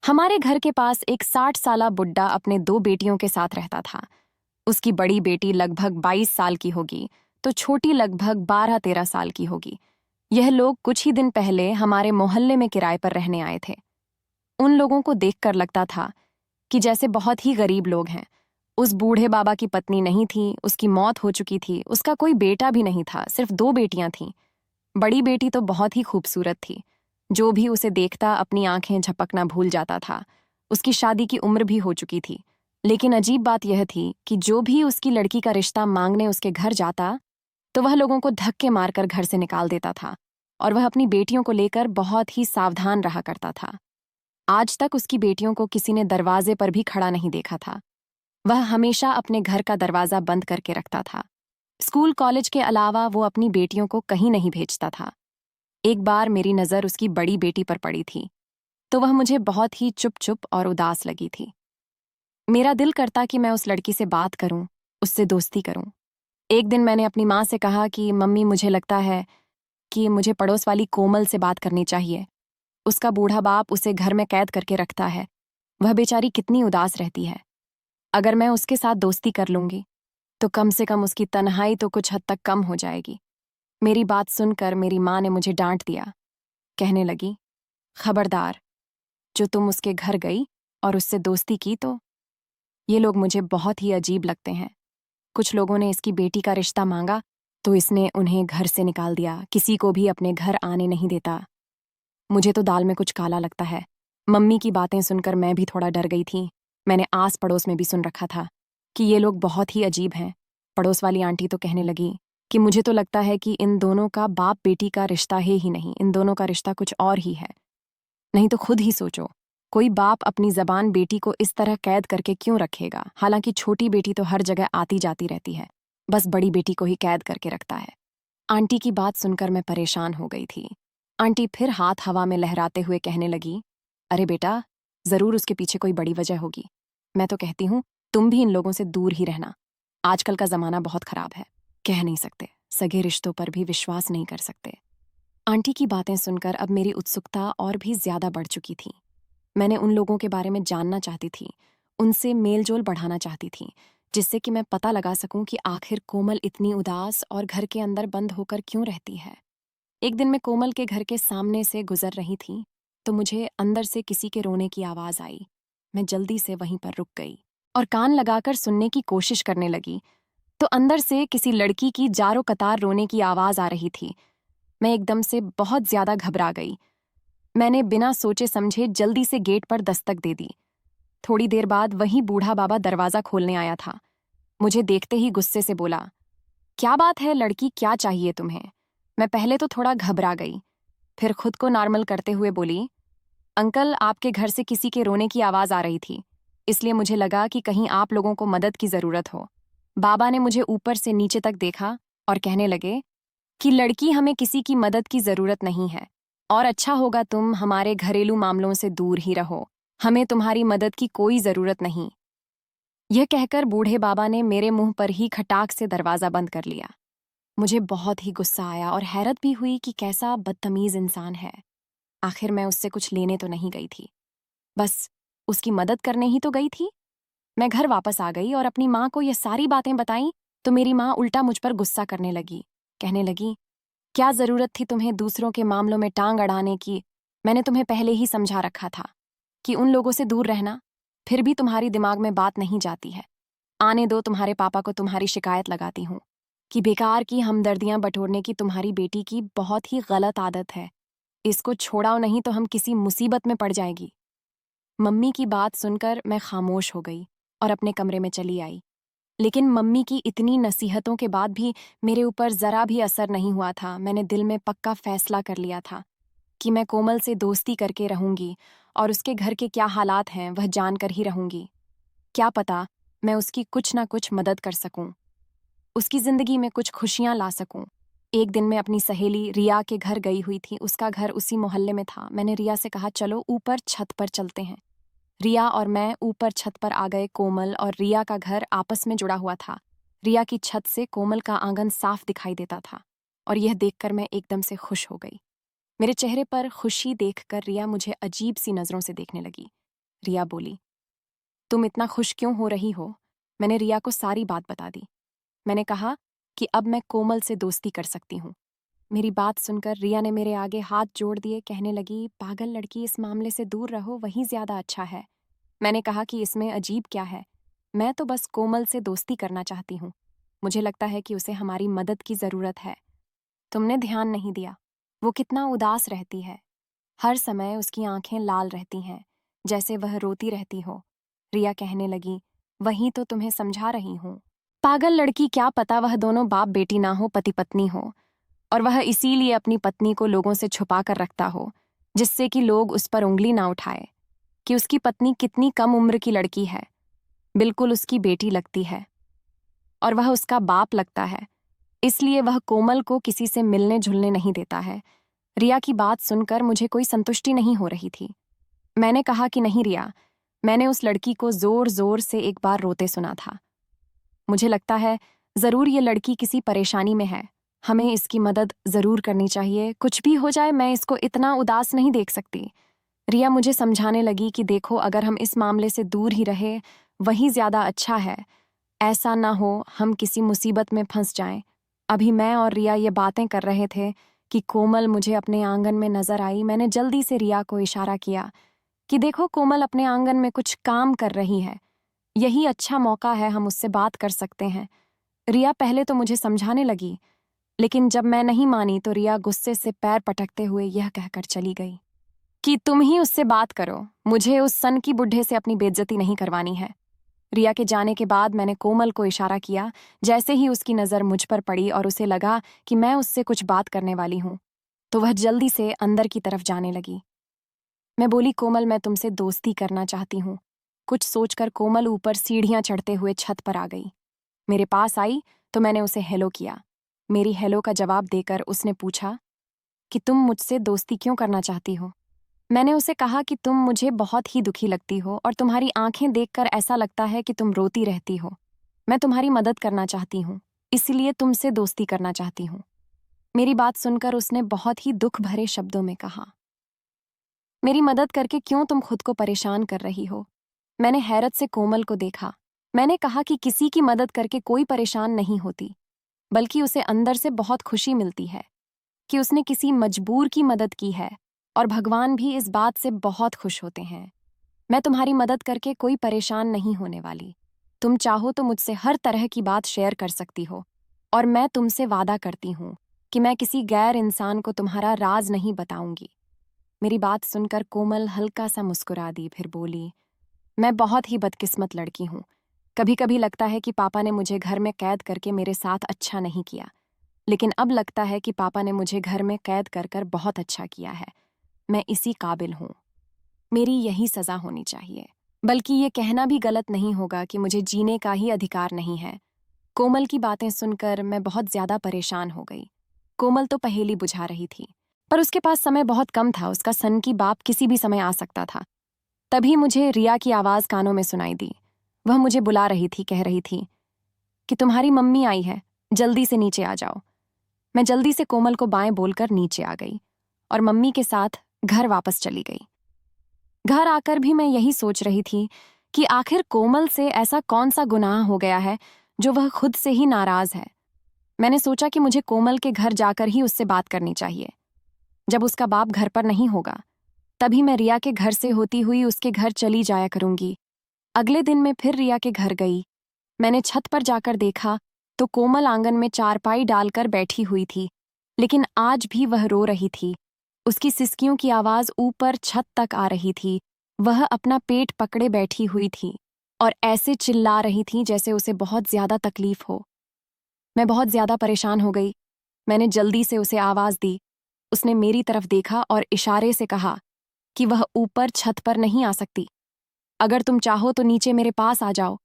हमारे घर के पास एक 60 साला बुड्ढा अपने दो बेटियों के साथ रहता था। उसकी बड़ी बेटी लगभग 22 साल की होगी, तो छोटी लगभग 12-13 साल की होगी। यह लोग कुछ ही दिन पहले हमारे मोहल्ले में किराए पर रहने आए थे। उन लोगों को देखकर लगता था कि जैसे बहुत ही गरीब लोग हैं। उस बूढ़े बाबा की पत्नी नहीं थी, उसकी मौत हो चुकी थी, उसका कोई बेटा भी नहीं था, सिर्फ दो बेटियां थीं। बड़ी बेटी तो बहुत ही खूबसूरत थी। जो भी उसे देखता अपनी आंखें झपकना भूल जाता था। उसकी शादी की उम्र भी हो चुकी थी। लेकिन अजीब बात यह थी कि जो भी उसकी लड़की का रिश्ता मांगने उसके घर जाता, तो वह लोगों को धक्के मारकर घर से निकाल देता था। और वह अपनी बेटियों को लेकर बहुत ही सावधान रहा करता था। आज तक उसकी बेटियों को किसी ने दरवाजे पर भी खड़ा नहीं देखा था। वह हमेशा अपने घर का दरवाजा बंद करके रखता था। स्कूल कॉलेज के अलावा वो अपनी बेटियों को कहीं नहीं भेजता था। एक बार मेरी नज़र उसकी बड़ी बेटी पर पड़ी थी, तो वह मुझे बहुत ही चुप चुप और उदास लगी थी। मेरा दिल करता कि मैं उस लड़की से बात करूं, उससे दोस्ती करूं। एक दिन मैंने अपनी माँ से कहा कि मम्मी, मुझे लगता है कि मुझे पड़ोस वाली कोमल से बात करनी चाहिए। उसका बूढ़ा बाप उसे घर में कैद करके रखता है। वह बेचारी कितनी उदास रहती है। अगर मैं उसके साथ दोस्ती कर लूंगी, तो कम से कम उसकी तन्हाई तो कुछ हद तक कम हो जाएगी। मेरी बात सुनकर मेरी माँ ने मुझे डांट दिया। कहने लगी, खबरदार, जो तुम उसके घर गई और उससे दोस्ती की तो। ये लोग मुझे बहुत ही अजीब लगते हैं। कुछ लोगों ने इसकी बेटी का रिश्ता मांगा, तो इसने उन्हें घर से निकाल दिया, किसी को भी अपने घर आने नहीं देता। मुझे तो दाल में कुछ काला लगता है। मम्मी की बातें सुनकर मैं भी थोड़ा डर गई थी। मैंने आस पड़ोस में भी सुन रखा था कि ये लोग बहुत ही अजीब हैं। पड़ोस वाली आंटी तो कहने लगी कि मुझे तो लगता है कि इन दोनों का बाप बेटी का रिश्ता है ही नहीं, इन दोनों का रिश्ता कुछ और ही है। नहीं तो खुद ही सोचो, कोई बाप अपनी जबान बेटी को इस तरह कैद करके क्यों रखेगा? हालांकि छोटी बेटी तो हर जगह आती जाती रहती है, बस बड़ी बेटी को ही कैद करके रखता है। आंटी की बात सुनकर मैं परेशान हो गई थी। आंटी फिर हाथ हवा में लहराते हुए कहने लगी, अरे बेटा, जरूर उसके पीछे कोई बड़ी वजह होगी। मैं तो कहती हूँ, तुम भी इन लोगों से दूर ही रहना। आजकल का जमाना बहुत खराब है। कह नहीं सकते, सगे रिश्तों पर भी विश्वास नहीं कर सकते। आंटी की बातें सुनकर अब मेरी उत्सुकता और भी ज्यादा बढ़ चुकी थी। मैंने उन लोगों के बारे में जानना चाहती थी, उनसे मेलजोल बढ़ाना चाहती थी, जिससे कि मैं पता लगा सकूं कि आखिर कोमल इतनी उदास और घर के अंदर बंद होकर क्यों रहती है। एक दिन मैं कोमल के घर के सामने से गुजर रही थी, तो मुझे अंदर से किसी के रोने की आवाज आई। मैं जल्दी से वहीं पर रुक गई और कान लगाकर सुनने की कोशिश करने लगी, तो अंदर से किसी लड़की की जारो कतार रोने की आवाज आ रही थी। मैं एकदम से बहुत ज्यादा घबरा गई। मैंने बिना सोचे समझे जल्दी से गेट पर दस्तक दे दी। थोड़ी देर बाद वही बूढ़ा बाबा दरवाजा खोलने आया था। मुझे देखते ही गुस्से से बोला, क्या बात है लड़की, क्या चाहिए तुम्हें? मैं पहले तो थोड़ा घबरा गई, फिर खुद को नॉर्मल करते हुए बोली, अंकल, आपके घर से किसी के रोने की आवाज आ रही थी, इसलिए मुझे लगा कि कहीं आप लोगों को मदद की जरूरत हो। बाबा ने मुझे ऊपर से नीचे तक देखा और कहने लगे कि लड़की, हमें किसी की मदद की जरूरत नहीं है, और अच्छा होगा तुम हमारे घरेलू मामलों से दूर ही रहो। हमें तुम्हारी मदद की कोई जरूरत नहीं। यह कहकर बूढ़े बाबा ने मेरे मुंह पर ही खटाक से दरवाजा बंद कर लिया। मुझे बहुत ही गुस्सा आया और हैरत भी हुई कि कैसा बदतमीज इंसान है। आखिर मैं उससे कुछ लेने तो नहीं गई थी, बस उसकी मदद करने ही तो गई थी। मैं घर वापस आ गई और अपनी माँ को यह सारी बातें बताईं, तो मेरी माँ उल्टा मुझ पर गुस्सा करने लगी। कहने लगी, क्या जरूरत थी तुम्हें दूसरों के मामलों में टांग अड़ाने की? मैंने तुम्हें पहले ही समझा रखा था कि उन लोगों से दूर रहना, फिर भी तुम्हारी दिमाग में बात नहीं जाती है। आने दो, तुम्हारे पापा को तुम्हारी शिकायत लगाती हूँ कि बेकार की हमदर्दियां बटोरने की तुम्हारी बेटी की बहुत ही गलत आदत है। इसको छोड़ाओ, नहीं तो हम किसी मुसीबत में पड़ जाएगी। मम्मी की बात सुनकर मैं खामोश हो गई और अपने कमरे में चली आई। लेकिन मम्मी की इतनी नसीहतों के बाद भी मेरे ऊपर जरा भी असर नहीं हुआ था। मैंने दिल में पक्का फैसला कर लिया था कि मैं कोमल से दोस्ती करके रहूंगी और उसके घर के क्या हालात हैं वह जानकर ही रहूंगी। क्या पता मैं उसकी कुछ ना कुछ मदद कर सकूं, उसकी जिंदगी में कुछ खुशियां ला सकूं। एक दिन मैं अपनी सहेली रिया के घर गई हुई थी। उसका घर उसी मोहल्ले में था। मैंने रिया से कहा, चलो ऊपर छत पर चलते हैं। रिया और मैं ऊपर छत पर आ गए। कोमल और रिया का घर आपस में जुड़ा हुआ था। रिया की छत से कोमल का आंगन साफ दिखाई देता था और यह देखकर मैं एकदम से खुश हो गई। मेरे चेहरे पर खुशी देखकर रिया मुझे अजीब सी नजरों से देखने लगी। रिया बोली। तुम इतना खुश क्यों हो रही हो? मैंने रिया को सारी बात बता दी। मैंने कहा कि अब मैं कोमल से दोस्ती कर सकती हूँ। मेरी बात सुनकर रिया ने मेरे आगे हाथ जोड़ दिए, कहने लगी, पागल लड़की, इस मामले से दूर रहो, वही ज्यादा अच्छा है। मैंने कहा कि इसमें अजीब क्या है, मैं तो बस कोमल से दोस्ती करना चाहती हूँ। मुझे लगता है कि उसे हमारी मदद की जरूरत है। तुमने ध्यान नहीं दिया, वो कितना उदास रहती है। हर समय उसकी आंखें लाल रहती हैं, जैसे वह रोती रहती हो। रिया कहने लगी, वही तो तुम्हें समझा रही हूँ। पागल लड़की, क्या पता वह दोनों बाप बेटी ना हो, पति पत्नी हो, और वह इसीलिए अपनी पत्नी को लोगों से छुपा कर रखता हो, जिससे कि लोग उस पर उंगली ना उठाए कि उसकी पत्नी कितनी कम उम्र की लड़की है, बिल्कुल उसकी बेटी लगती है, और वह उसका बाप लगता है। इसलिए वह कोमल को किसी से मिलने जुलने नहीं देता है। रिया की बात सुनकर मुझे कोई संतुष्टि नहीं हो रही थी। मैंने कहा कि नहीं रिया, मैंने उस लड़की को जोर जोर से एक बार रोते सुना था। मुझे लगता है जरूर ये लड़की किसी परेशानी में है, हमें इसकी मदद जरूर करनी चाहिए। कुछ भी हो जाए, मैं इसको इतना उदास नहीं देख सकती। रिया मुझे समझाने लगी कि देखो, अगर हम इस मामले से दूर ही रहे वही ज्यादा अच्छा है। ऐसा ना हो हम किसी मुसीबत में फंस जाएं। अभी मैं और रिया ये बातें कर रहे थे कि कोमल मुझे अपने आंगन में नजर आई। मैंने जल्दी से रिया को इशारा किया कि देखो, कोमल अपने आंगन में कुछ काम कर रही है, यही अच्छा मौका है, हम उससे बात कर सकते हैं। रिया पहले तो मुझे समझाने लगी, लेकिन जब मैं नहीं मानी तो रिया गुस्से से पैर पटकते हुए यह कहकर चली गई कि तुम ही उससे बात करो, मुझे उस सन की बुढ़े से अपनी बेइज्जती नहीं करवानी है। रिया के जाने के बाद मैंने कोमल को इशारा किया। जैसे ही उसकी नज़र मुझ पर पड़ी और उसे लगा कि मैं उससे कुछ बात करने वाली हूं, तो वह जल्दी से अंदर की तरफ जाने लगी। मैं बोली, कोमल, मैं तुमसे दोस्ती करना चाहती हूँ। कुछ सोचकर कोमल ऊपर सीढ़ियां चढ़ते हुए छत पर आ गई। मेरे पास आई तो मैंने उसे हेलो किया। मेरी हेलो का जवाब देकर उसने पूछा कि तुम मुझसे दोस्ती क्यों करना चाहती हो। मैंने उसे कहा कि तुम मुझे बहुत ही दुखी लगती हो और तुम्हारी आंखें देखकर ऐसा लगता है कि तुम रोती रहती हो। मैं तुम्हारी मदद करना चाहती हूँ, इसलिए तुमसे दोस्ती करना चाहती हूँ। मेरी बात सुनकर उसने बहुत ही दुख भरे शब्दों में कहा, मेरी मदद करके क्यों तुम खुद को परेशान कर रही हो। मैंने हैरत से कोमल को देखा। मैंने कहा कि किसी की मदद करके कोई परेशान नहीं होती, बल्कि उसे अंदर से बहुत खुशी मिलती है कि उसने किसी मजबूर की मदद की है, और भगवान भी इस बात से बहुत खुश होते हैं। मैं तुम्हारी मदद करके कोई परेशान नहीं होने वाली। तुम चाहो तो मुझसे हर तरह की बात शेयर कर सकती हो, और मैं तुमसे वादा करती हूँ कि मैं किसी गैर इंसान को तुम्हारा राज नहीं बताऊंगी। मेरी बात सुनकर कोमल हल्का सा मुस्कुरा दी, फिर बोली, मैं बहुत ही बदकिस्मत लड़की हूँ। कभी कभी लगता है कि पापा ने मुझे घर में कैद करके मेरे साथ अच्छा नहीं किया, लेकिन अब लगता है कि पापा ने मुझे घर में कैद कर कर बहुत अच्छा किया है। मैं इसी काबिल हूँ, मेरी यही सजा होनी चाहिए। बल्कि ये कहना भी गलत नहीं होगा कि मुझे जीने का ही अधिकार नहीं है। कोमल की बातें सुनकर मैं बहुत ज्यादा परेशान हो गई। कोमल तो पहेली बुझा रही थी, पर उसके पास समय बहुत कम था। उसका सन की बाप किसी भी समय आ सकता था। तभी मुझे रिया की आवाज कानों में सुनाई दी। वह मुझे बुला रही थी, कह रही थी कि तुम्हारी मम्मी आई है, जल्दी से नीचे आ जाओ। मैं जल्दी से कोमल को बाएं बोलकर नीचे आ गई और मम्मी के साथ घर वापस चली गई। घर आकर भी मैं यही सोच रही थी कि आखिर कोमल से ऐसा कौन सा गुनाह हो गया है जो वह खुद से ही नाराज है। मैंने सोचा कि मुझे कोमल के घर जाकर ही उससे बात करनी चाहिए। जब उसका बाप घर पर नहीं होगा, तभी मैं रिया के घर से होती हुई उसके घर चली जाया करूंगी। अगले दिन मैं फिर रिया के घर गई। मैंने छत पर जाकर देखा तो कोमल आंगन में चारपाई डालकर बैठी हुई थी, लेकिन आज भी वह रो रही थी। उसकी सिसकियों की आवाज ऊपर छत तक आ रही थी। वह अपना पेट पकड़े बैठी हुई थी और ऐसे चिल्ला रही थी जैसे उसे बहुत ज्यादा तकलीफ हो। मैं बहुत ज्यादा परेशान हो गई। मैंने जल्दी से उसे आवाज दी। उसने मेरी तरफ देखा और इशारे से कहा कि वह ऊपर छत पर नहीं आ सकती। अगर तुम चाहो तो नीचे मेरे पास आ जाओ।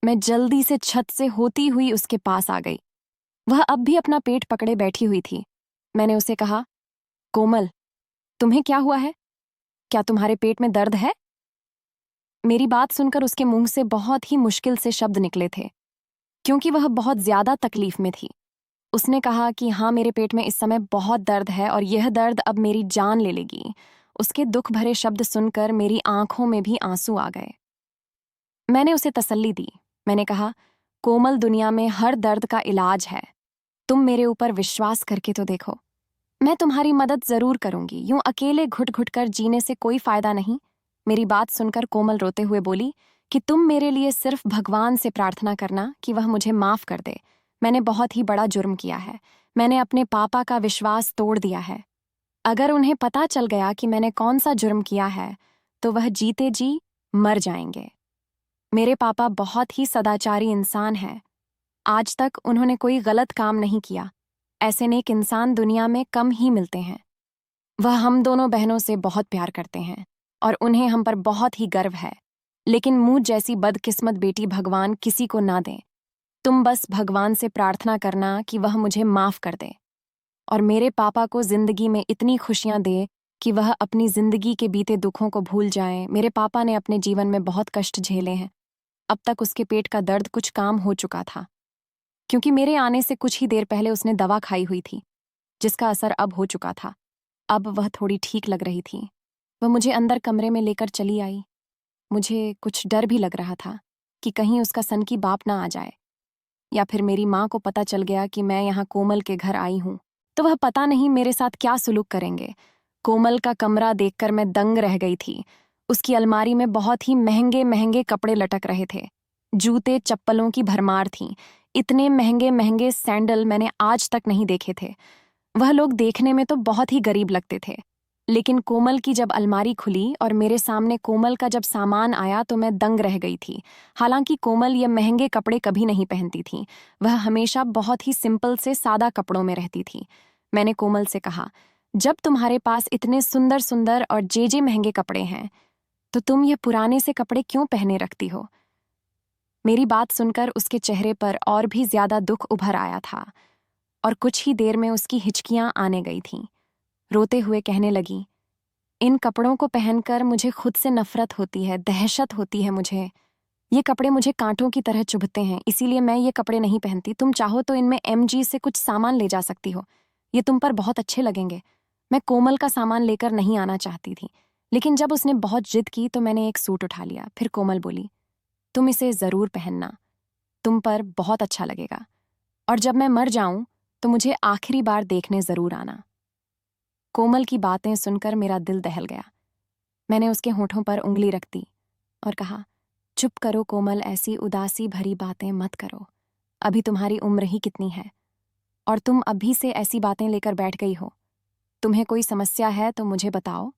मैं जल्दी से छत से होती हुई उसके पास आ गई। वह अब भी अपना पेट पकड़े बैठी हुई थी। मैंने उसे कहा, कोमल, तुम्हें क्या हुआ है? क्या तुम्हारे पेट में दर्द है? मेरी बात सुनकर उसके मुंह से बहुत ही मुश्किल से शब्द निकले थे, क्योंकि वह बहुत ज्यादा तकलीफ में थी। उसने कहा कि हाँ, मेरे पेट में इस समय बहुत दर्द है और यह दर्द अब मेरी जान ले लेगी उसके दुख भरे शब्द सुनकर मेरी आंखों में भी आंसू आ गए। मैंने उसे तसल्ली दी। मैंने कहा, कोमल, दुनिया में हर दर्द का इलाज है। तुम मेरे ऊपर विश्वास करके तो देखो। मैं तुम्हारी मदद जरूर करूंगी। यूं अकेले घुट घुट कर जीने से कोई फायदा नहीं। मेरी बात सुनकर कोमल रोते हुए बोली कि तुम मेरे लिए सिर्फ भगवान से प्रार्थना करना कि वह मुझे माफ कर दे। मैंने बहुत ही बड़ा जुर्म किया है। मैंने अपने पापा का विश्वास तोड़ दिया है। अगर उन्हें पता चल गया कि मैंने कौन सा जुर्म किया है तो वह जीते जी मर जाएंगे। मेरे पापा बहुत ही सदाचारी इंसान हैं। आज तक उन्होंने कोई गलत काम नहीं किया। ऐसे नेक इंसान दुनिया में कम ही मिलते हैं। वह हम दोनों बहनों से बहुत प्यार करते हैं और उन्हें हम पर बहुत ही गर्व है। लेकिन मुझ जैसी बदकिस्मत बेटी भगवान किसी को ना दे। तुम बस भगवान से प्रार्थना करना कि वह मुझे माफ कर दे और मेरे पापा को जिंदगी में इतनी खुशियां दे कि वह अपनी जिंदगी के बीते दुखों को भूल जाएं। मेरे पापा ने अपने जीवन में बहुत कष्ट झेले हैं। अब तक उसके पेट का दर्द कुछ काम हो चुका था, क्योंकि मेरे आने से कुछ ही देर पहले उसने दवा खाई हुई थी, जिसका असर अब हो चुका था। अब वह थोड़ी ठीक लग रही थी। वह मुझे अंदर कमरे में लेकर चली आई। मुझे कुछ डर भी लग रहा था कि कहीं उसका सन की बाप ना आ जाए, या फिर मेरी माँ को पता चल गया कि मैं यहाँ कोमल के घर आई हूँ तो वह पता नहीं मेरे साथ क्या सुलूक करेंगे। कोमल का कमरा देखकर मैं दंग रह गई थी। उसकी अलमारी में बहुत ही महंगे महंगे कपड़े लटक रहे थे। जूते चप्पलों की भरमार थी। इतने महंगे महंगे सैंडल मैंने आज तक नहीं देखे थे। वह लोग देखने में तो बहुत ही गरीब लगते थे, लेकिन कोमल की जब अलमारी खुली और मेरे सामने कोमल का जब सामान आया तो मैं दंग रह गई थी। हालांकि कोमल ये महंगे कपड़े कभी नहीं पहनती थी। वह हमेशा बहुत ही सिंपल से सादा कपड़ों में रहती थी। मैंने कोमल से कहा, जब तुम्हारे पास इतने सुंदर सुंदर और जे महंगे कपड़े हैं तो तुम ये पुराने से कपड़े क्यों पहने रखती हो? मेरी बात सुनकर उसके चेहरे पर और भी ज्यादा दुख उभर आया था और कुछ ही देर में उसकी हिचकियां आने गई थीं। रोते हुए कहने लगी, इन कपड़ों को पहनकर मुझे खुद से नफरत होती है, दहशत होती है मुझे। ये कपड़े मुझे कांटों की तरह चुभते हैं, इसीलिए मैं ये कपड़े नहीं पहनती। तुम चाहो तो इनमें MG से कुछ सामान ले जा सकती हो, ये तुम पर बहुत अच्छे लगेंगे। मैं कोमल का सामान लेकर नहीं आना चाहती थी, लेकिन जब उसने बहुत जिद की तो मैंने एक सूट उठा लिया। फिर कोमल बोली, तुम इसे जरूर पहनना, तुम पर बहुत अच्छा लगेगा, और जब मैं मर जाऊं तो मुझे आखिरी बार देखने जरूर आना। कोमल की बातें सुनकर मेरा दिल दहल गया। मैंने उसके होठों पर उंगली रख दी और कहा, चुप करो कोमल, ऐसी उदासी भरी बातें मत करो। अभी तुम्हारी उम्र ही कितनी है और तुम अभी से ऐसी बातें लेकर बैठ गई हो। तुम्हें कोई समस्या है तो मुझे बताओ,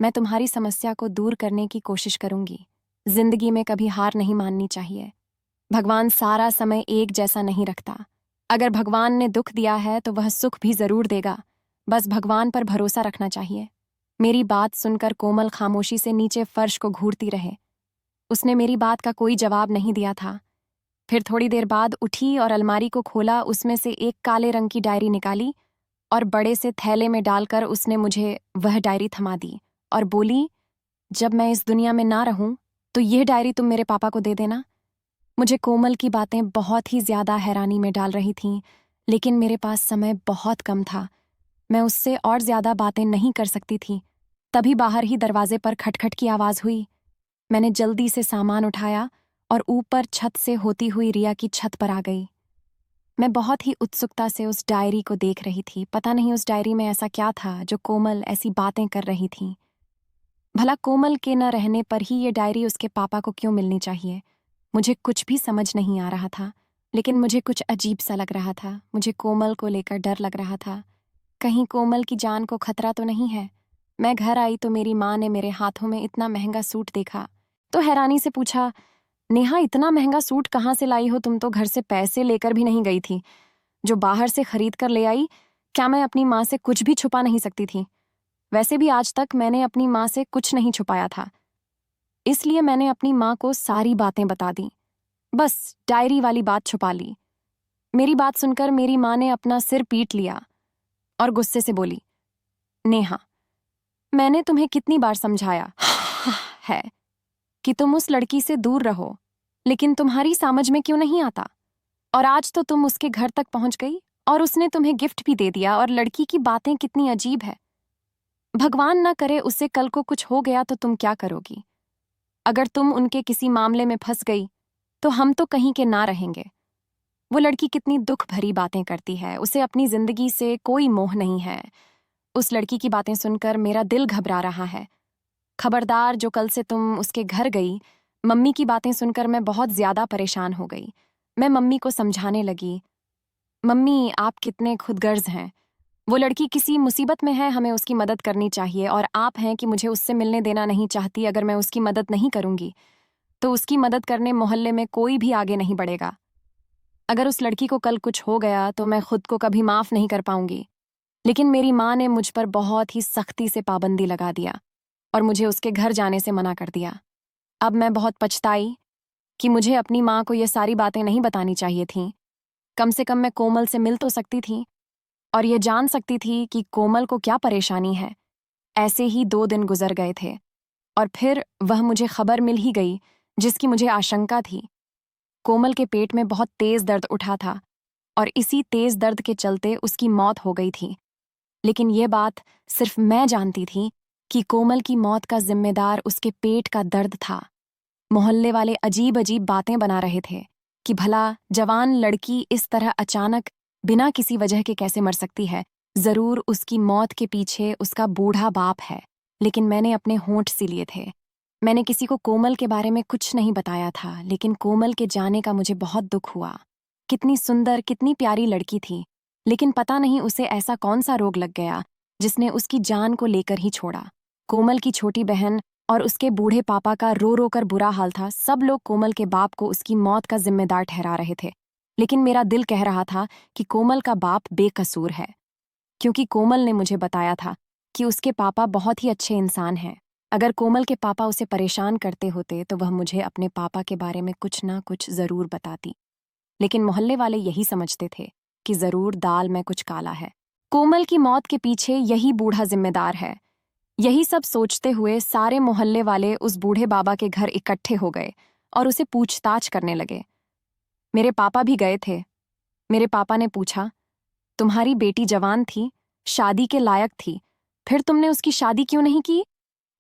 मैं तुम्हारी समस्या को दूर करने की कोशिश करूंगी। जिंदगी में कभी हार नहीं माननी चाहिए। भगवान सारा समय एक जैसा नहीं रखता। अगर भगवान ने दुख दिया है तो वह सुख भी जरूर देगा। बस भगवान पर भरोसा रखना चाहिए। मेरी बात सुनकर कोमल खामोशी से नीचे फर्श को घूरती रहे। उसने मेरी बात का कोई जवाब नहीं दिया था। फिर थोड़ी देर बाद उठी और अलमारी को खोला, उसमें से एक काले रंग की डायरी निकाली और बड़े से थैले में डालकर उसने मुझे वह डायरी थमा दी और बोली, जब मैं इस दुनिया में ना रहूं तो यह डायरी तुम मेरे पापा को दे देना। मुझे कोमल की बातें बहुत ही ज्यादा हैरानी में डाल रही थीं, लेकिन मेरे पास समय बहुत कम था। मैं उससे और ज्यादा बातें नहीं कर सकती थी। तभी बाहर ही दरवाजे पर खटखट की आवाज हुई। मैंने जल्दी से सामान उठाया और ऊपर छत से होती हुई रिया की छत पर आ गई। मैं बहुत ही उत्सुकता से उस डायरी को देख रही थी। पता नहीं उस डायरी में ऐसा क्या था जो कोमल ऐसी बातें कर रही थी। भला कोमल के न रहने पर ही ये डायरी उसके पापा को क्यों मिलनी चाहिए? मुझे कुछ भी समझ नहीं आ रहा था, लेकिन मुझे कुछ अजीब सा लग रहा था। मुझे कोमल को लेकर डर लग रहा था। कहीं कोमल की जान को खतरा तो नहीं है। मैं घर आई तो मेरी माँ ने मेरे हाथों में इतना महंगा सूट देखा तो हैरानी से पूछा, नेहा, इतना महंगा सूट कहाँ से लाई हो? तुम तो घर से पैसे लेकर भी नहीं गई थी, जो बाहर से खरीद कर ले आई। क्या मैं अपनी माँ से कुछ भी छुपा नहीं सकती थी? वैसे भी आज तक मैंने अपनी माँ से कुछ नहीं छुपाया था, इसलिए मैंने अपनी माँ को सारी बातें बता दी। बस डायरी वाली बात छुपा ली। मेरी बात सुनकर मेरी माँ ने अपना सिर पीट लिया और गुस्से से बोली, नेहा, मैंने तुम्हें कितनी बार समझाया है कि तुम उस लड़की से दूर रहो, लेकिन तुम्हारी समझ में क्यों नहीं आता? और आज तो तुम उसके घर तक पहुंच गई और उसने तुम्हें गिफ्ट भी दे दिया, और लड़की की बातें कितनी अजीब है। भगवान न करे उससे कल को कुछ हो गया तो तुम क्या करोगी? अगर तुम उनके किसी मामले में फंस गई तो हम तो कहीं के ना रहेंगे। वो लड़की कितनी दुख भरी बातें करती है, उसे अपनी जिंदगी से कोई मोह नहीं है। उस लड़की की बातें सुनकर मेरा दिल घबरा रहा है। खबरदार, जो कल से तुम उसके घर गई। मम्मी की बातें सुनकर मैं बहुत ज्यादा परेशान हो गई। मैं मम्मी को समझाने लगी, मम्मी आप कितने खुदगर्ज हैं। वो लड़की किसी मुसीबत में है, हमें उसकी मदद करनी चाहिए, और आप हैं कि मुझे उससे मिलने देना नहीं चाहती। अगर मैं उसकी मदद नहीं करूंगी तो उसकी मदद करने मोहल्ले में कोई भी आगे नहीं बढ़ेगा। अगर उस लड़की को कल कुछ हो गया तो मैं खुद को कभी माफ नहीं कर पाऊंगी। लेकिन मेरी माँ ने मुझ पर बहुत ही सख्ती से पाबंदी लगा दिया और मुझे उसके घर जाने से मना कर दिया। अब मैं बहुत पछताई कि मुझे अपनी माँ को ये सारी बातें नहीं बतानी चाहिए थीं। कम से कम मैं कोमल से मिल तो सकती थी और ये जान सकती थी कि कोमल को क्या परेशानी है। ऐसे ही 2 दिन गुजर गए थे और फिर वह मुझे खबर मिल ही गई जिसकी मुझे आशंका थी। कोमल के पेट में बहुत तेज दर्द उठा था और इसी तेज दर्द के चलते उसकी मौत हो गई थी। लेकिन ये बात सिर्फ मैं जानती थी कि कोमल की मौत का जिम्मेदार उसके पेट का दर्द था। मोहल्ले वाले अजीब अजीब बातें बना रहे थे कि भला जवान लड़की इस तरह अचानक बिना किसी वजह के कैसे मर सकती है। जरूर उसकी मौत के पीछे उसका बूढ़ा बाप है। लेकिन मैंने अपने होंठ सी लिए थे। मैंने किसी को कोमल के बारे में कुछ नहीं बताया था, लेकिन कोमल के जाने का मुझे बहुत दुख हुआ। कितनी सुंदर, कितनी प्यारी लड़की थी, लेकिन पता नहीं उसे ऐसा कौन सा रोग लग गया जिसने उसकी जान को लेकर ही छोड़ा। कोमल की छोटी बहन और उसके बूढ़े पापा का रो रो कर बुरा हाल था। सब लोग कोमल के बाप को उसकी मौत का जिम्मेदार ठहरा रहे थे, लेकिन मेरा दिल कह रहा था कि कोमल का बाप बेकसूर है, क्योंकि कोमल ने मुझे बताया था कि उसके पापा बहुत ही अच्छे इंसान हैं। अगर कोमल के पापा उसे परेशान करते होते तो वह मुझे अपने पापा के बारे में कुछ ना कुछ जरूर बताती। लेकिन मोहल्ले वाले यही समझते थे कि जरूर दाल में कुछ काला है। कोमल की मौत के पीछे यही बूढ़ा जिम्मेदार है। यही सब सोचते हुए सारे मोहल्ले वाले उस बूढ़े बाबा के घर इकट्ठे हो गए और उसे पूछताछ करने लगे। मेरे पापा भी गए थे। मेरे पापा ने पूछा, तुम्हारी बेटी जवान थी, शादी के लायक थी, फिर तुमने उसकी शादी क्यों नहीं की?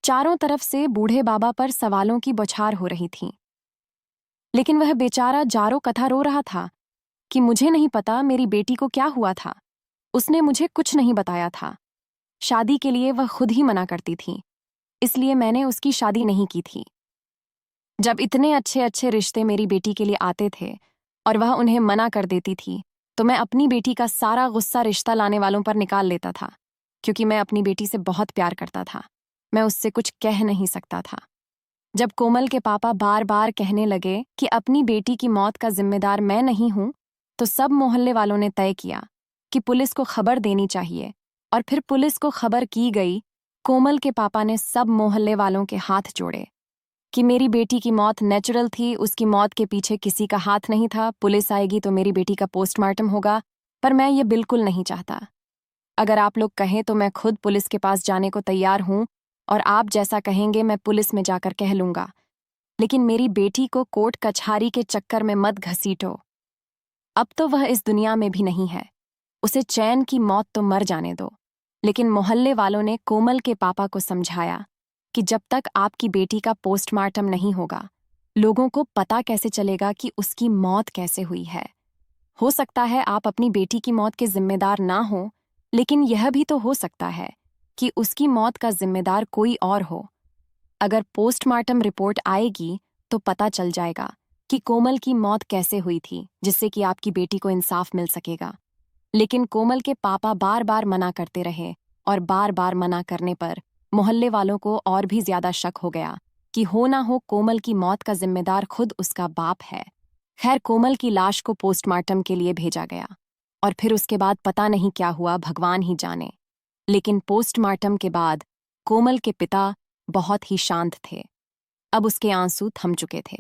चारों तरफ से बूढ़े बाबा पर सवालों की बौछार हो रही थी, लेकिन वह बेचारा जारो कथा रो रहा था कि मुझे नहीं पता मेरी बेटी को क्या हुआ था। उसने मुझे कुछ नहीं बताया था। शादी के लिए वह खुद ही मना करती थी, इसलिए मैंने उसकी शादी नहीं की थी। जब इतने अच्छे अच्छे रिश्ते मेरी बेटी के लिए आते थे और वह उन्हें मना कर देती थी, तो मैं अपनी बेटी का सारा गुस्सा रिश्ता लाने वालों पर निकाल लेता था, क्योंकि मैं अपनी बेटी से बहुत प्यार करता था। मैं उससे कुछ कह नहीं सकता था। जब कोमल के पापा बार बार कहने लगे कि अपनी बेटी की मौत का जिम्मेदार मैं नहीं हूं, तो सब मोहल्ले वालों ने तय किया कि पुलिस को खबर देनी चाहिए, और फिर पुलिस को खबर की गई। कोमल के पापा ने सब मोहल्ले वालों के हाथ जोड़े कि मेरी बेटी की मौत नेचुरल थी, उसकी मौत के पीछे किसी का हाथ नहीं था। पुलिस आएगी तो मेरी बेटी का पोस्टमार्टम होगा, पर मैं ये बिल्कुल नहीं चाहता। अगर आप लोग कहें तो मैं खुद पुलिस के पास जाने को तैयार हूं, और आप जैसा कहेंगे मैं पुलिस में जाकर कह लूंगा। लेकिन मेरी बेटी को कोर्ट कचहरी के चक्कर में मत घसीटो। अब तो वह इस दुनिया में भी नहीं है, उसे चैन की मौत तो मर जाने दो। लेकिन मोहल्ले वालों ने कोमल के पापा को समझाया कि जब तक आपकी बेटी का पोस्टमार्टम नहीं होगा, लोगों को पता कैसे चलेगा कि उसकी मौत कैसे हुई है। हो सकता है आप अपनी बेटी की मौत के जिम्मेदार ना हो, लेकिन यह भी तो हो सकता है कि उसकी मौत का जिम्मेदार कोई और हो। अगर पोस्टमार्टम रिपोर्ट आएगी तो पता चल जाएगा कि कोमल की मौत कैसे हुई थी, जिससे कि आपकी बेटी को इंसाफ मिल सकेगा। लेकिन कोमल के पापा बार बार मना करते रहे, और बार बार मना करने पर मोहल्ले वालों को और भी ज्यादा शक हो गया कि हो ना हो कोमल की मौत का जिम्मेदार खुद उसका बाप है। खैर, कोमल की लाश को पोस्टमार्टम के लिए भेजा गया, और फिर उसके बाद पता नहीं क्या हुआ, भगवान ही जाने। लेकिन पोस्टमार्टम के बाद कोमल के पिता बहुत ही शांत थे। अब उसके आंसू थम चुके थे।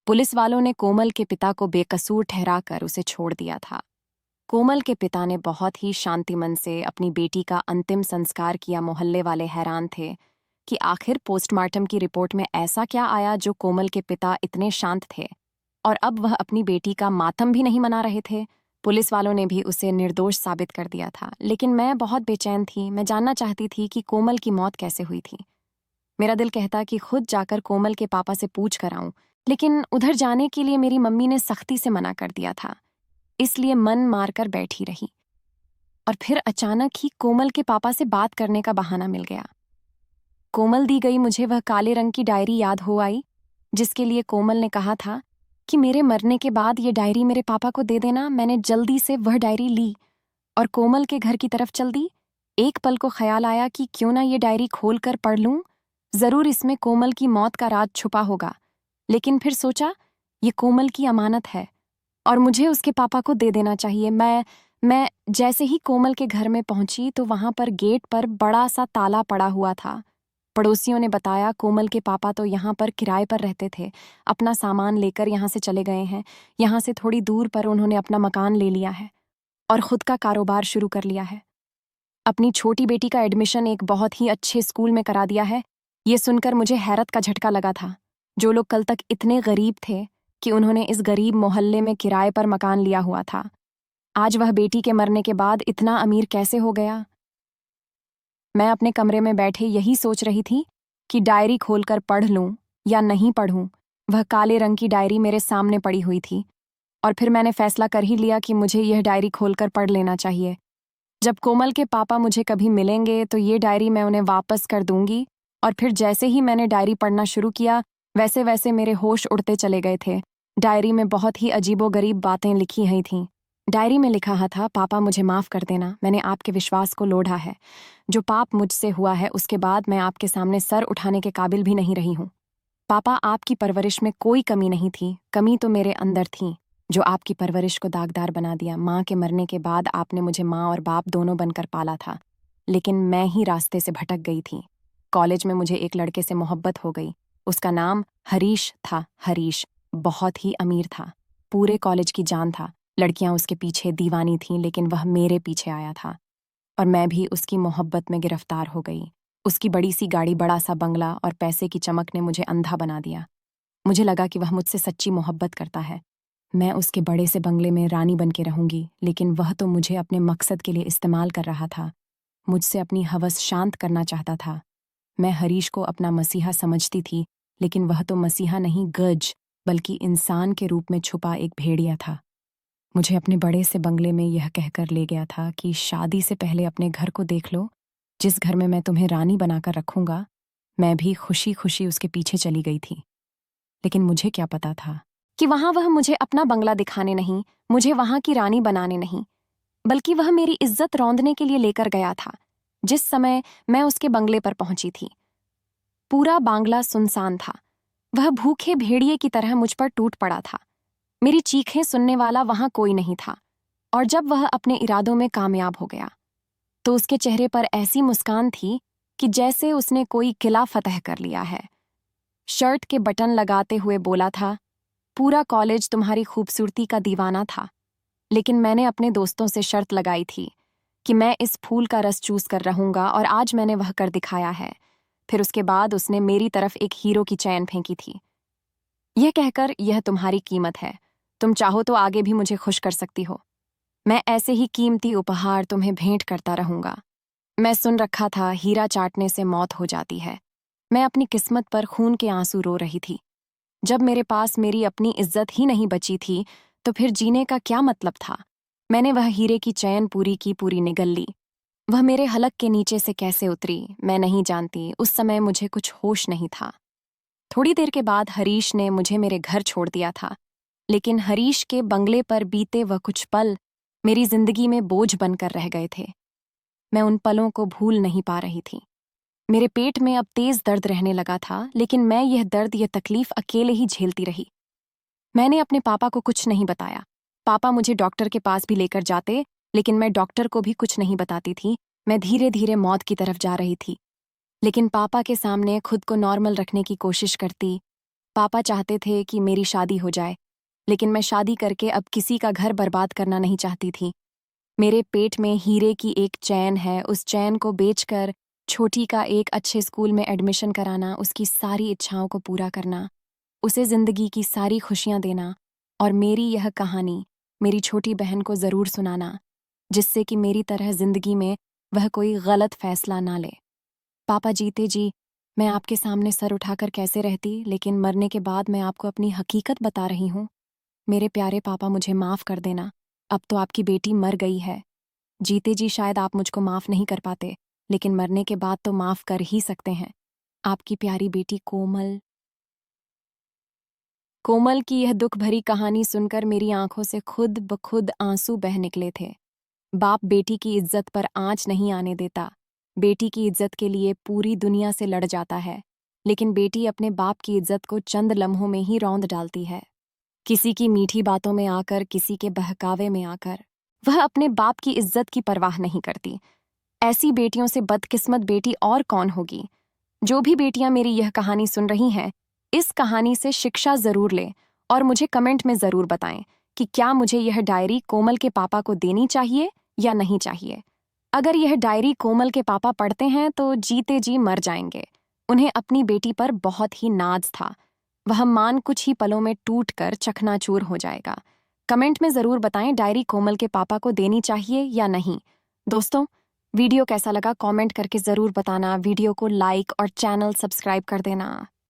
पुलिस वालों ने कोमल के पिता को बेकसूर ठहराकर उसे छोड़ दिया था। कोमल के पिता ने बहुत ही शांतिमन से अपनी बेटी का अंतिम संस्कार किया। मोहल्ले वाले हैरान थे कि आखिर पोस्टमार्टम की रिपोर्ट में ऐसा क्या आया जो कोमल के पिता इतने शांत थे, और अब वह अपनी बेटी का मातम भी नहीं मना रहे थे। पुलिस वालों ने भी उसे निर्दोष साबित कर दिया था, लेकिन मैं बहुत बेचैन थी। मैं जानना चाहती थी कि कोमल की मौत कैसे हुई थी। मेरा दिल कहता कि खुद जाकर कोमल के पापा से पूछ कर आऊं, लेकिन उधर जाने के लिए मेरी मम्मी ने सख्ती से मना कर दिया था, इसलिए मन मारकर बैठी रही। और फिर अचानक ही कोमल के पापा से बात करने का बहाना मिल गया। कोमल दी गई मुझे वह काले रंग की डायरी याद हो आई, जिसके लिए कोमल ने कहा था कि मेरे मरने के बाद ये डायरी मेरे पापा को दे देना। मैंने जल्दी से वह डायरी ली और कोमल के घर की तरफ चल दी। एक पल को ख्याल आया कि क्यों ना ये डायरी खोलकर पढ़ लूं, जरूर इसमें कोमल की मौत का राज छुपा होगा। लेकिन फिर सोचा, ये कोमल की अमानत है और मुझे उसके पापा को दे देना चाहिए। मैं जैसे ही कोमल के घर में पहुंची तो वहां पर गेट पर बड़ा सा ताला पड़ा हुआ था। पड़ोसियों ने बताया कोमल के पापा तो यहाँ पर किराए पर रहते थे, अपना सामान लेकर यहाँ से चले गए हैं। यहाँ से थोड़ी दूर पर उन्होंने अपना मकान ले लिया है और खुद का कारोबार शुरू कर लिया है। अपनी छोटी बेटी का एडमिशन एक बहुत ही अच्छे स्कूल में करा दिया है। ये सुनकर मुझे हैरत का झटका लगा था। जो लोग कल तक इतने गरीब थे कि उन्होंने इस गरीब मोहल्ले में किराए पर मकान लिया हुआ था, आज वह बेटी के मरने के बाद इतना अमीर कैसे हो गया। मैं अपने कमरे में बैठे यही सोच रही थी कि डायरी खोलकर पढ़ लूं या नहीं पढ़ूं। वह काले रंग की डायरी मेरे सामने पड़ी हुई थी और फिर मैंने फैसला कर ही लिया कि मुझे यह डायरी खोलकर पढ़ लेना चाहिए। जब कोमल के पापा मुझे कभी मिलेंगे तो ये डायरी मैं उन्हें वापस कर दूंगी। और फिर जैसे ही मैंने डायरी पढ़ना शुरू किया, वैसे वैसे मेरे होश उड़ते चले गए थे। डायरी में बहुत ही अजीबोगरीब बातें लिखी हुई थीं। डायरी में लिखा था, पापा मुझे माफ़ कर देना, मैंने आपके विश्वास को लोढ़ा है। जो पाप मुझसे हुआ है उसके बाद मैं आपके सामने सर उठाने के काबिल भी नहीं रही हूँ। पापा, आपकी परवरिश में कोई कमी नहीं थी, कमी तो मेरे अंदर थी जो आपकी परवरिश को दागदार बना दिया। माँ के मरने के बाद आपने मुझे माँ और बाप दोनों बनकर पाला था, लेकिन मैं ही रास्ते से भटक गई थी। कॉलेज में मुझे एक लड़के से मोहब्बत हो गई। उसका नाम हरीश था। हरीश बहुत ही अमीर था, पूरे कॉलेज की जान था। लड़कियां उसके पीछे दीवानी थीं, लेकिन वह मेरे पीछे आया था और मैं भी उसकी मोहब्बत में गिरफ्तार हो गई। उसकी बड़ी सी गाड़ी, बड़ा सा बंगला और पैसे की चमक ने मुझे अंधा बना दिया। मुझे लगा कि वह मुझसे सच्ची मोहब्बत करता है। मैं उसके बड़े से बंगले में रानी बन के रहूंगी, लेकिन वह तो मुझे अपने मकसद के लिए इस्तेमाल कर रहा था। मुझसे अपनी हवस शांत करना चाहता था। मैं हरीश को अपना मसीहा समझती थी, लेकिन वह तो मसीहा नहीं, गज बल्कि इंसान के रूप में छुपा एक भेड़िया था। मुझे अपने बड़े से बंगले में यह कहकर ले गया था कि शादी से पहले अपने घर को देख लो, जिस घर में मैं तुम्हें रानी बनाकर रखूंगा। मैं भी खुशी खुशी उसके पीछे चली गई थी, लेकिन मुझे क्या पता था कि वहां वह मुझे अपना बंगला दिखाने नहीं, मुझे वहां की रानी बनाने नहीं, बल्कि वह मेरी इज्जत रौंदने के लिए लेकर गया था। जिस समय मैं उसके बंगले पर पहुंची थी, पूरा बांग्ला सुनसान था। वह भूखे भेड़िए की तरह मुझ पर टूट पड़ा था। मेरी चीखें सुनने वाला वहां कोई नहीं था। और जब वह अपने इरादों में कामयाब हो गया तो उसके चेहरे पर ऐसी मुस्कान थी कि जैसे उसने कोई किला फतह कर लिया है। शर्ट के बटन लगाते हुए बोला था, पूरा कॉलेज तुम्हारी खूबसूरती का दीवाना था, लेकिन मैंने अपने दोस्तों से शर्त लगाई थी कि मैं इस फूल का रस चूस कर रहूंगा, और आज मैंने वह कर दिखाया है। फिर उसके बाद उसने मेरी तरफ एक हीरो की चैन फेंकी थी, यह कहकर, यह तुम्हारी कीमत है, तुम चाहो तो आगे भी मुझे खुश कर सकती हो। मैं ऐसे ही कीमती उपहार तुम्हें भेंट करता रहूंगा। मैं सुन रखा था, हीरा चाटने से मौत हो जाती है। मैं अपनी किस्मत पर खून के आंसू रो रही थी। जब मेरे पास मेरी अपनी इज्जत ही नहीं बची थी तो फिर जीने का क्या मतलब था। मैंने वह हीरे की चैन पूरी की पूरी निगल ली। वह मेरे हलक के नीचे से कैसे उतरी मैं नहीं जानती। उस समय मुझे कुछ होश नहीं था। थोड़ी देर के बाद हरीश ने मुझे मेरे घर छोड़ दिया था, लेकिन हरीश के बंगले पर बीते वह कुछ पल मेरी जिंदगी में बोझ बनकर रह गए थे। मैं उन पलों को भूल नहीं पा रही थी। मेरे पेट में अब तेज दर्द रहने लगा था, लेकिन मैं यह दर्द, यह तकलीफ अकेले ही झेलती रही। मैंने अपने पापा को कुछ नहीं बताया। पापा मुझे डॉक्टर के पास भी लेकर जाते, लेकिन मैं डॉक्टर को भी कुछ नहीं बताती थी। मैं धीरे धीरे मौत की तरफ जा रही थी, लेकिन पापा के सामने खुद को नॉर्मल रखने की कोशिश करती। पापा चाहते थे कि मेरी शादी हो जाए, लेकिन मैं शादी करके अब किसी का घर बर्बाद करना नहीं चाहती थी। मेरे पेट में हीरे की एक चैन है, उस चैन को बेचकर छोटी का एक अच्छे स्कूल में एडमिशन कराना, उसकी सारी इच्छाओं को पूरा करना, उसे जिंदगी की सारी खुशियां देना। और मेरी यह कहानी मेरी छोटी बहन को ज़रूर सुनाना, जिससे कि मेरी तरह जिंदगी में वह कोई गलत फैसला ना ले। पापा जीते जी मैं आपके सामने सर उठाकर कैसे रहती, लेकिन मरने के बाद मैं आपको अपनी हकीकत बता रही हूँ। मेरे प्यारे पापा, मुझे माफ़ कर देना। अब तो आपकी बेटी मर गई है। जीते जी शायद आप मुझको माफ़ नहीं कर पाते, लेकिन मरने के बाद तो माफ़ कर ही सकते हैं। आपकी प्यारी बेटी कोमल। कोमल की यह दुख भरी कहानी सुनकर मेरी आंखों से खुद ब खुद आंसू बह निकले थे। बाप बेटी की इज्जत पर आंच नहीं आने देता। बेटी की इज्जत के लिए पूरी दुनिया से लड़ जाता है, लेकिन बेटी अपने बाप की इज्जत को चंद लम्हों में ही रौंद डालती है। किसी की मीठी बातों में आकर, किसी के बहकावे में आकर वह अपने बाप की इज्जत की परवाह नहीं करती। ऐसी बेटियों से बदकिस्मत बेटी और कौन होगी। जो भी बेटियां मेरी यह कहानी सुन रही हैं, इस कहानी से शिक्षा जरूर लें और मुझे कमेंट में जरूर बताएं कि क्या मुझे यह डायरी कोमल के पापा को देनी चाहिए या नहीं चाहिए। अगर यह डायरी कोमल के पापा पढ़ते हैं तो जीते जी मर जाएंगे। उन्हें अपनी बेटी पर बहुत ही नाज था। वह मान कुछ ही पलों में टूट कर चकनाचूर हो जाएगा। कमेंट में जरूर बताएं डायरी कोमल के पापा को देनी चाहिए या नहीं। दोस्तों, वीडियो कैसा लगा कमेंट करके जरूर बताना। वीडियो को लाइक और चैनल सब्सक्राइब कर देना।